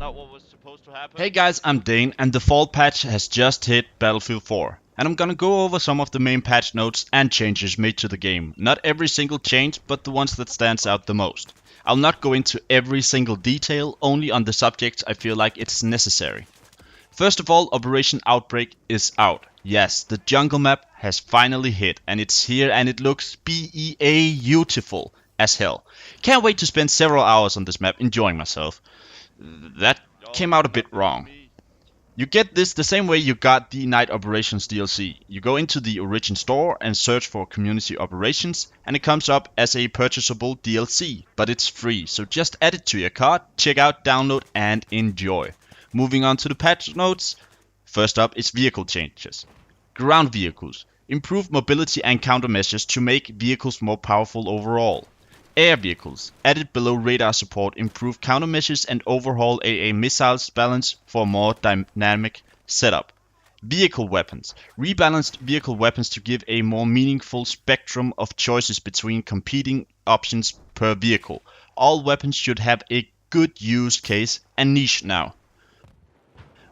not what was supposed to happen. Hey guys, I'm Dane, and the fall patch has just hit Battlefield 4. And I'm gonna go over some of the main patch notes and changes made to the game. Not every single change, but the ones that stands out the most. I'll not go into every single detail, only on the subjects I feel like it's necessary. First of all, Operation Outbreak is out. Yes, the jungle map has finally hit, and it's here and it looks beautiful as hell. Can't wait to spend several hours on this map enjoying myself. That came out a bit wrong. You get this the same way you got the Night Operations DLC. You go into the Origin store and search for Community Operations, and it comes up as a purchasable DLC, but it's free, so just add it to your cart, check out, download, and enjoy. Moving on to the patch notes, first up is vehicle changes. Ground vehicles. Improved mobility and countermeasures to make vehicles more powerful overall. Air vehicles. Added below radar support, improved countermeasures and overhaul AA missiles balance for a more dynamic setup. Vehicle weapons. Rebalanced vehicle weapons to give a more meaningful spectrum of choices between competing options per vehicle. All weapons should have a good use case and niche now.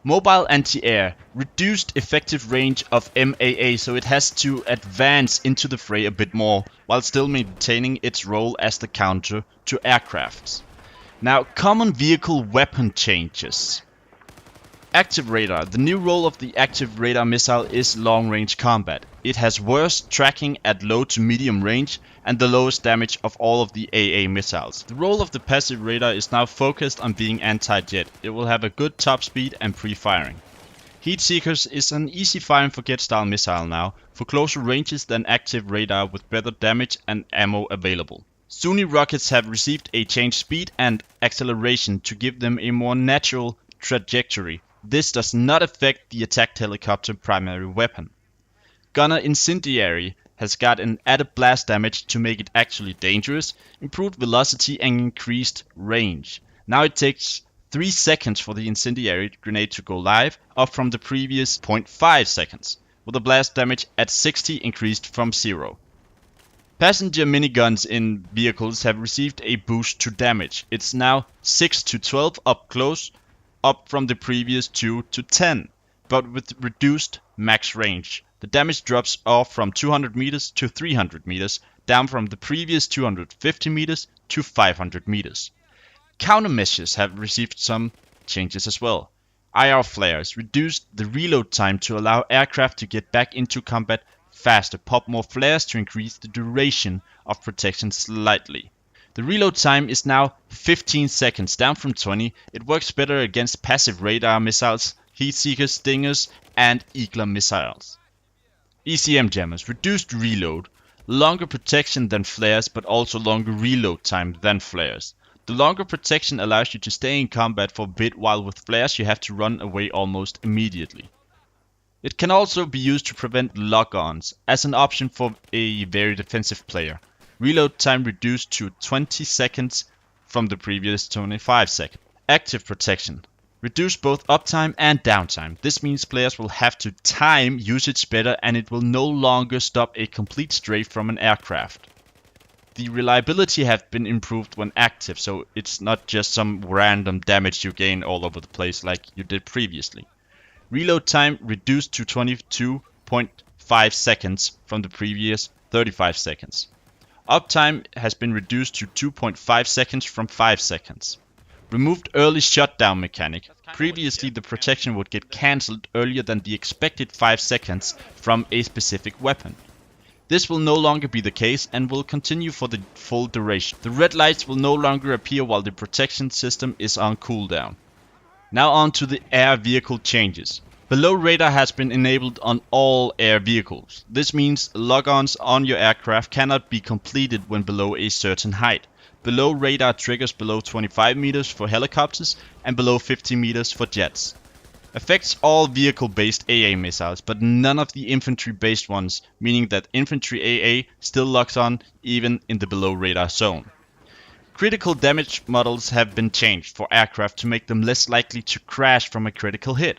Mobile anti-air, reduced effective range of MAA, so it has to advance into the fray a bit more, while still maintaining its role as the counter to aircrafts. Now, common vehicle weapon changes. Active radar. The new role of the active radar missile is long-range combat. It has worse tracking at low to medium range and the lowest damage of all of the AA missiles. The role of the passive radar is now focused on being anti-jet. It will have a good top speed and pre-firing. Heat Seekers is an easy fire and forget style missile now, for closer ranges than active radar with better damage and ammo available. Zuni rockets have received a changed speed and acceleration to give them a more natural trajectory. This does not affect the attack helicopter primary weapon. Gunner Incendiary has got an added blast damage to make it actually dangerous, improved velocity and increased range. Now it takes 3 seconds for the incendiary grenade to go live, up from the previous 0.5 seconds, with the blast damage at 60 increased from 0. Passenger miniguns in vehicles have received a boost to damage. It's now 6 to 12 up close, up from the previous 2 to 10, but with reduced max range. The damage drops off from 200 meters to 300 meters, down from the previous 250 meters to 500 meters. Countermeasures have received some changes as well. IR flares reduced the reload time to allow aircraft to get back into combat faster. Pop more flares to increase the duration of protection slightly. The reload time is now 15 seconds, down from 20. It works better against passive radar missiles, heat seekers, stingers, and Eagler missiles. ECM jammers, reduced reload, longer protection than flares, but also longer reload time than flares. The longer protection allows you to stay in combat for a bit, while with flares you have to run away almost immediately. It can also be used to prevent lock-ons, as an option for a very defensive player. Reload time reduced to 20 seconds from the previous 25 seconds. Active protection. Reduce both uptime and downtime. This means players will have to time usage better, and it will no longer stop a complete strafe from an aircraft. The reliability have been improved when active, so it's not just some random damage you gain all over the place like you did previously. Reload time reduced to 22.5 seconds from the previous 35 seconds. Uptime has been reduced to 2.5 seconds from 5 seconds. Removed early shutdown mechanic. Previously the protection would get cancelled earlier than the expected 5 seconds from a specific weapon. This will no longer be the case and will continue for the full duration. The red lights will no longer appear while the protection system is on cooldown. Now on to the air vehicle changes. Below radar has been enabled on all air vehicles. This means log-ons on your aircraft cannot be completed when below a certain height. Below radar triggers below 25 meters for helicopters and below 50 meters for jets. Affects all vehicle-based AA missiles, but none of the infantry-based ones, meaning that infantry AA still locks on even in the below radar zone. Critical damage models have been changed for aircraft to make them less likely to crash from a critical hit.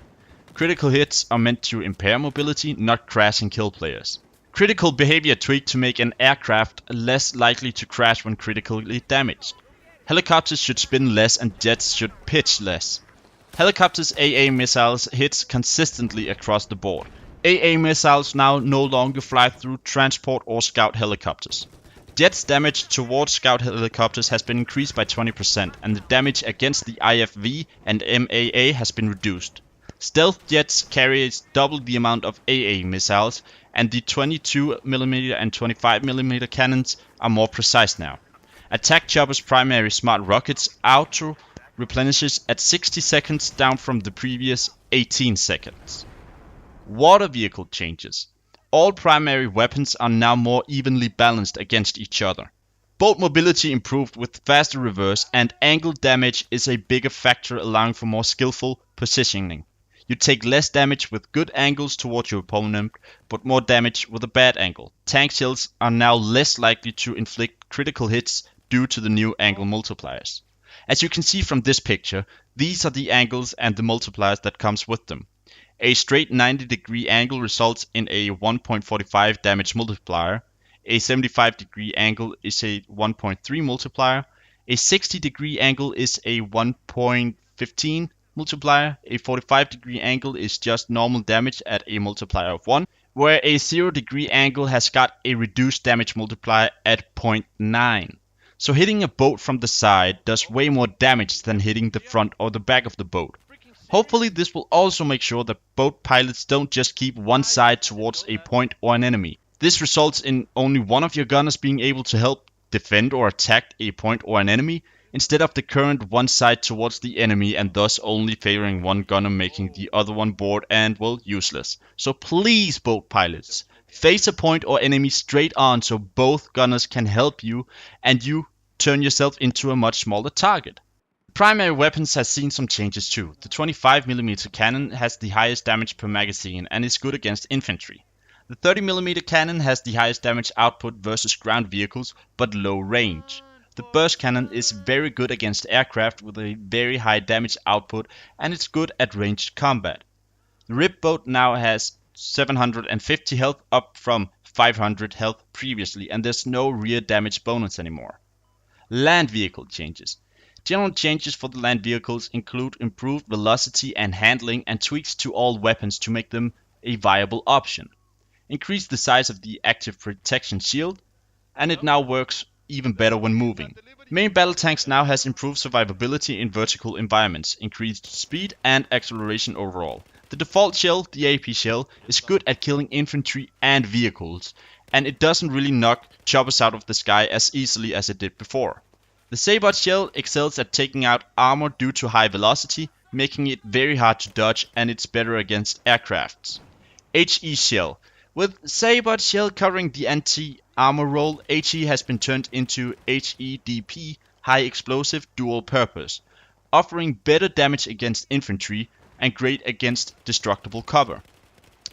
Critical hits are meant to impair mobility, not crash and kill players. Critical behavior tweaked to make an aircraft less likely to crash when critically damaged. Helicopters should spin less and jets should pitch less. Helicopters' AA missiles hits consistently across the board. AA missiles now no longer fly through transport or scout helicopters. Jets' damage towards scout helicopters has been increased by 20%, and the damage against the IFV and MAA has been reduced. Stealth jets carry double the amount of AA missiles, and the 22mm and 25mm cannons are more precise now. Attack choppers' primary smart rockets auto replenishes at 60 seconds, down from the previous 18 seconds. Water vehicle changes. All primary weapons are now more evenly balanced against each other. Bolt mobility improved with faster reverse, and angle damage is a bigger factor, allowing for more skillful positioning. You take less damage with good angles towards your opponent, but more damage with a bad angle. Tank shells are now less likely to inflict critical hits due to the new angle multipliers. As you can see from this picture, these are the angles and the multipliers that comes with them. A straight 90-degree angle results in a 1.45 damage multiplier. A 75-degree angle is a 1.3 multiplier. A 60-degree angle is a 1.15 multiplier. A 45-degree angle is just normal damage at a multiplier of 1, where a 0-degree angle has got a reduced damage multiplier at 0.9. So hitting a boat from the side does way more damage than hitting the front or the back of the boat. Hopefully this will also make sure that boat pilots don't just keep one side towards a point or an enemy. This results in only one of your gunners being able to help defend or attack a point or an enemy, instead of the current one side towards the enemy, and thus only favoring one gunner, making the other one bored and, well, useless. So please, boat pilots, face a point or enemy straight on so both gunners can help you and you turn yourself into a much smaller target. Primary weapons has seen some changes too. The 25mm cannon has the highest damage per magazine and is good against infantry. The 30mm cannon has the highest damage output versus ground vehicles, but low range. The burst cannon is very good against aircraft with a very high damage output, and it's good at ranged combat. The RIP boat now has 750 health, up from 500 health previously, and there's no rear damage bonus anymore. Land vehicle changes. General changes for the land vehicles include improved velocity and handling, and tweaks to all weapons to make them a viable option. Increase the size of the active protection shield, and it now works even better when moving. Main battle tanks now has improved survivability in vertical environments, increased speed and acceleration overall. The default shell, the AP shell, is good at killing infantry and vehicles, and it doesn't really knock choppers out of the sky as easily as it did before. The Sabot shell excels at taking out armor due to high velocity, making it very hard to dodge, and it's better against aircrafts. HE shell. With Sabot shell covering the anti-armor role, HE has been turned into HEDP, high explosive dual purpose, offering better damage against infantry and great against destructible cover.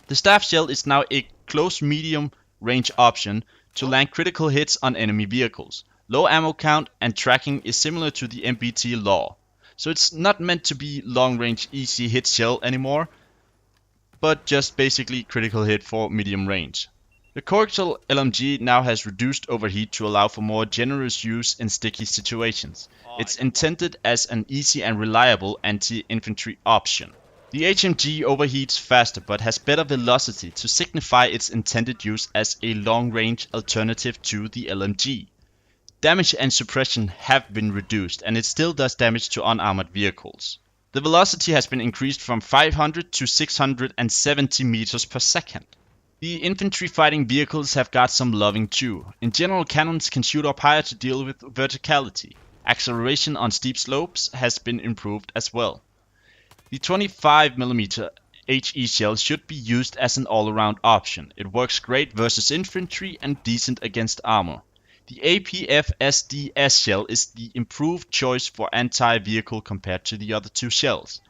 The staff shell is now a close medium range option to land critical hits on enemy vehicles. Low ammo count and tracking is similar to the MBT law, so it's not meant to be long range easy hit shell anymore, but just basically critical hit for medium range. The coaxial LMG now has reduced overheat to allow for more generous use in sticky situations. It's intended as an easy and reliable anti-infantry option. The HMG overheats faster but has better velocity to signify its intended use as a long-range alternative to the LMG. Damage and suppression have been reduced, and it still does damage to unarmored vehicles. The velocity has been increased from 500 to 670 meters per second. The infantry fighting vehicles have got some loving too. In general, cannons can shoot up higher to deal with verticality. Acceleration on steep slopes has been improved as well. The 25mm HE shell should be used as an all-around option. It works great versus infantry and decent against armor. The APF SDS shell is the improved choice for anti-vehicle compared to the other two shells.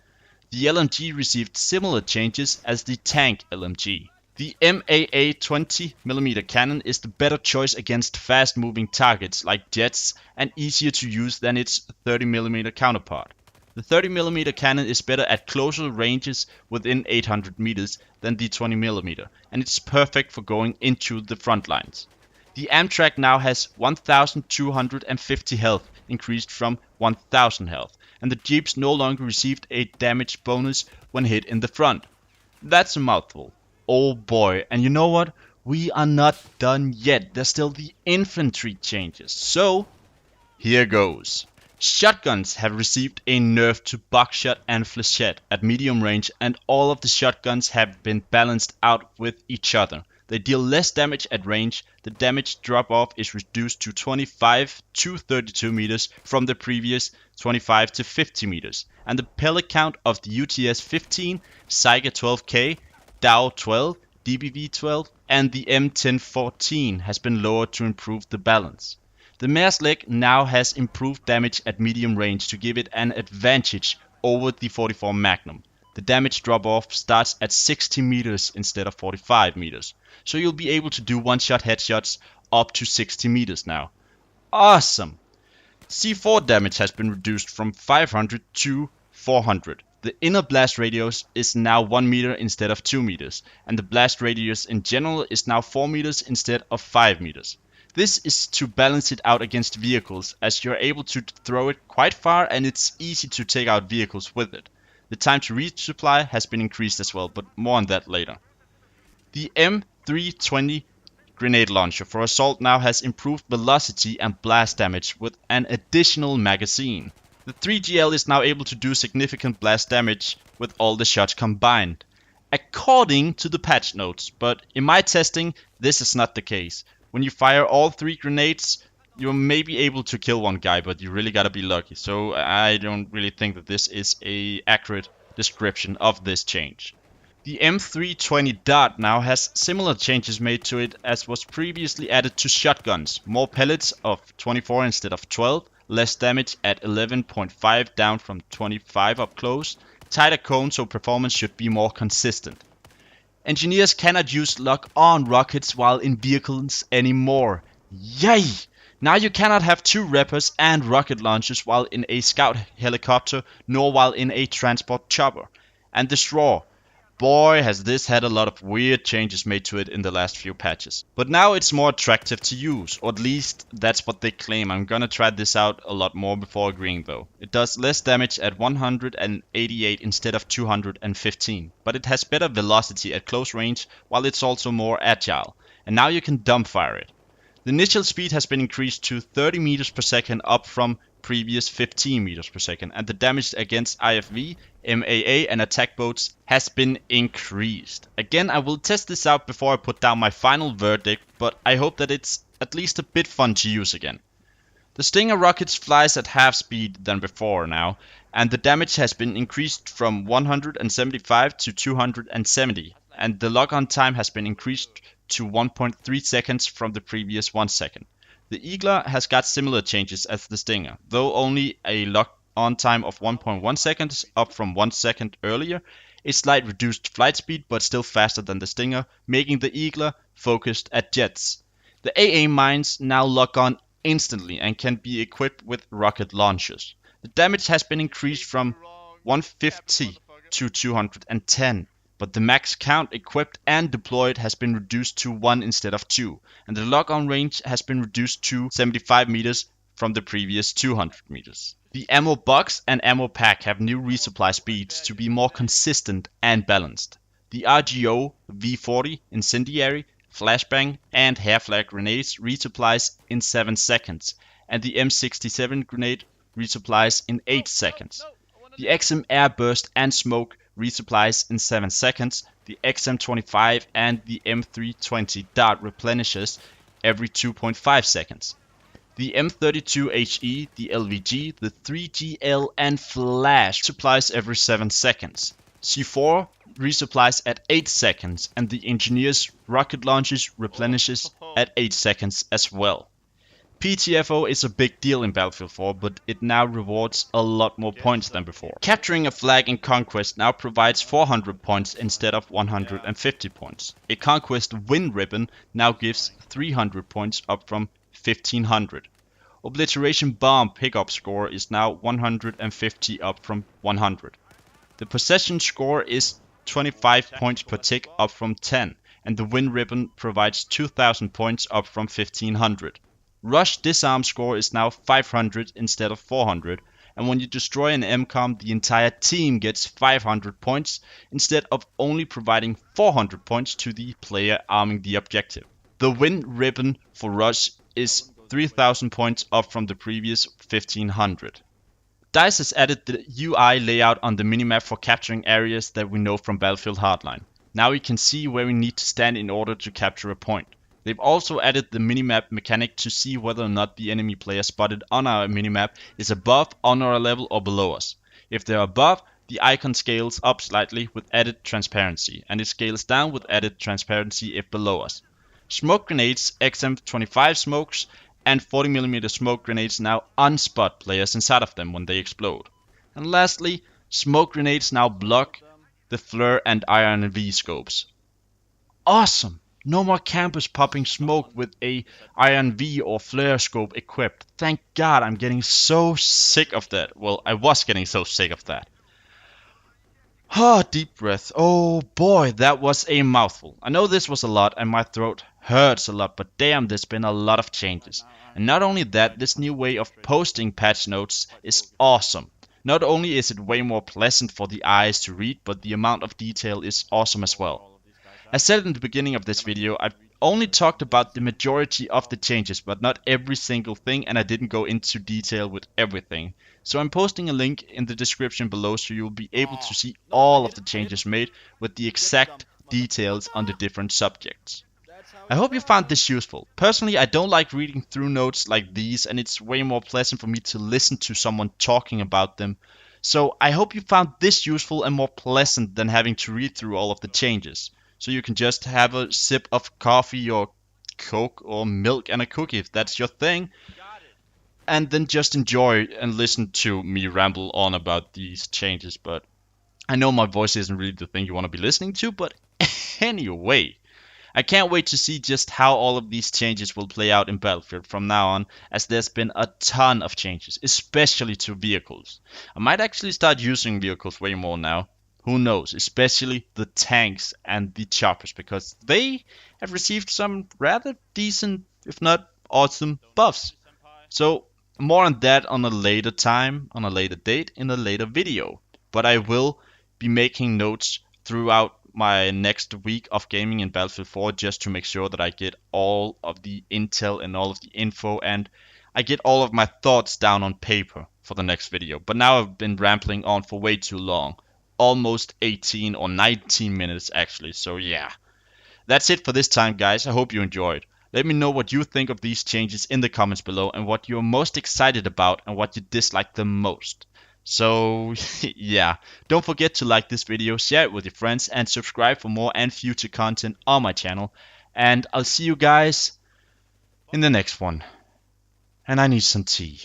The LMG received similar changes as the tank LMG. The MAA 20mm cannon is the better choice against fast-moving targets like jets, and easier to use than its 30mm counterpart. The 30mm cannon is better at closer ranges within 800 meters than the 20mm, and it's perfect for going into the front lines. The Amtrak now has 1250 health, increased from 1000 health, and the Jeeps no longer received a damage bonus when hit in the front. That's a mouthful. Oh boy, and you know what? We are not done yet. There's still the infantry changes. So, here goes. Shotguns have received a nerf to buckshot and flechette at medium range, and all of the shotguns have been balanced out with each other. They deal less damage at range, the damage drop off is reduced to 25 to 32 meters from the previous 25 to 50 meters, and the pellet count of the UTS 15, Saiga 12K, DAO 12, DBV 12, and the M1014 has been lowered to improve the balance. The Maersk now has improved damage at medium range to give it an advantage over the 44 Magnum. The damage drop off starts at 60 meters instead of 45 meters, so you'll be able to do one-shot headshots up to 60 meters now. Awesome! C4 damage has been reduced from 500 to 400. The inner blast radius is now 1 meter instead of 2 meters, and the blast radius in general is now 4 meters instead of 5 meters. This is to balance it out against vehicles, as you're able to throw it quite far and it's easy to take out vehicles with it. The time to resupply has been increased as well, but more on that later. The M320 grenade launcher for assault now has improved velocity and blast damage with an additional magazine. The 3GL is now able to do significant blast damage with all the shots combined, according to the patch notes, but in my testing this is not the case. When you fire all 3 grenades, you may be able to kill one guy, but you really gotta be lucky. So I don't really think that this is a accurate description of this change. The M320 Dart now has similar changes made to it as was previously added to shotguns. More pellets of 24 instead of 12, less damage at 11.5 down from 25 up close, tighter cone so performance should be more consistent. Engineers cannot use lock-on rockets while in vehicles anymore. Yay! Now you cannot have 2 Reapers and rocket launchers while in a scout helicopter, nor while in a transport chopper. And the Straw. Boy, has this had a lot of weird changes made to it in the last few patches. But now it's more attractive to use, or at least that's what they claim. I'm gonna try this out a lot more before agreeing though. It does less damage at 188 instead of 215, but it has better velocity at close range, while it's also more agile. And now you can dumbfire it. The initial speed has been increased to 30 meters per second up from previous 15 meters per second, and the damage against IFV, MAA and attack boats has been increased. Again, I will test this out before I put down my final verdict, but I hope that it's at least a bit fun to use again. The Stinger rockets flies at half speed than before now, and the damage has been increased from 175 to 270, and the lock-on time has been increased to 1.3 seconds from the previous 1 second. The Eagler has got similar changes as the Stinger, though only a lock-on time of 1.1 seconds, up from 1 second earlier, a slight reduced flight speed but still faster than the Stinger, making the Eagler focused at jets. The AA mines now lock on instantly and can be equipped with rocket launchers. The damage has been increased from 150 to 210. But the max count equipped and deployed has been reduced to 1 instead of 2, and the lock-on range has been reduced to 75 meters from the previous 200 meters. The ammo box and ammo pack have new resupply speeds to be more consistent and balanced. The RGO V40 incendiary, flashbang and hair flag grenades resupplies in 7 seconds, and the M67 grenade resupplies in 8 seconds. The XM airburst and smoke resupplies in 7 seconds, the XM25 and the M320 Dart replenishes every 2.5 seconds. The M32HE, the LVG, the 3GL and Flash supplies every 7 seconds. C4 resupplies at 8 seconds, and the Engineer's rocket launches replenishes at 8 seconds as well. PTFO is a big deal in Battlefield 4, but it now rewards a lot more points than before. Capturing a flag in Conquest now provides 400 points instead of 150 points. A Conquest win ribbon now gives 300 points up from 1500. Obliteration bomb pickup score is now 150 up from 100. The possession score is 25 points per tick up from 10, and the win ribbon provides 2000 points up from 1500. Rush disarm score is now 500 instead of 400, and when you destroy an MCOM, the entire team gets 500 points instead of only providing 400 points to the player arming the objective. The win ribbon for Rush is 3000 points up from the previous 1500. DICE has added the UI layout on the minimap for capturing areas that we know from Battlefield Hardline. Now we can see where we need to stand in order to capture a point. They've also added the minimap mechanic to see whether or not the enemy player spotted on our minimap is above, on our level, or below us. If they're above, the icon scales up slightly with added transparency, and it scales down with added transparency if below us. Smoke grenades, XM25 smokes, and 40mm smoke grenades now unspot players inside of them when they explode. And lastly, smoke grenades now block the FLIR and IRNV scopes. Awesome! No more campers popping smoke with a IRNV or FLIR scope equipped. Thank God, I'm getting so sick of that. Well, I was getting so sick of that. Deep breath. Oh boy, that was a mouthful. I know this was a lot and my throat hurts a lot, but damn, there's been a lot of changes. And not only that, this new way of posting patch notes is awesome. Not only is it way more pleasant for the eyes to read, but the amount of detail is awesome as well. As said in the beginning of this video, I've only talked about the majority of the changes, but not every single thing, and I didn't go into detail with everything. So I'm posting a link in the description below so you'll be able to see all of the changes made with the exact details on the different subjects. I hope you found this useful. Personally, I don't like reading through notes like these, and it's way more pleasant for me to listen to someone talking about them. So I hope you found this useful and more pleasant than having to read through all of the changes. So you can just have a sip of coffee or Coke or milk and a cookie if that's your thing, and then just enjoy and listen to me ramble on about these changes. But I know my voice isn't really the thing you want to be listening to, but anyway, I can't wait to see just how all of these changes will play out in Battlefield from now on, as there's been a ton of changes, especially to vehicles. I might actually start using vehicles way more now. Who knows, especially the tanks and the choppers, because they have received some rather decent, if not awesome, buffs. So more on that on a later time, on a later date, in a later video. But I will be making notes throughout my next week of gaming in Battlefield 4 just to make sure that I get all of the intel and all of the info, and I get all of my thoughts down on paper for the next video. But now I've been rambling on for way too long. Almost 18 or 19 minutes actually, so yeah. That's it for this time, guys. I hope you enjoyed. Let me know what you think of these changes in the comments below, and what you're most excited about and what you dislike the most. So yeah, don't forget to like this video, share it with your friends, and subscribe for more and future content on my channel. And I'll see you guys in the next one. And I need some tea.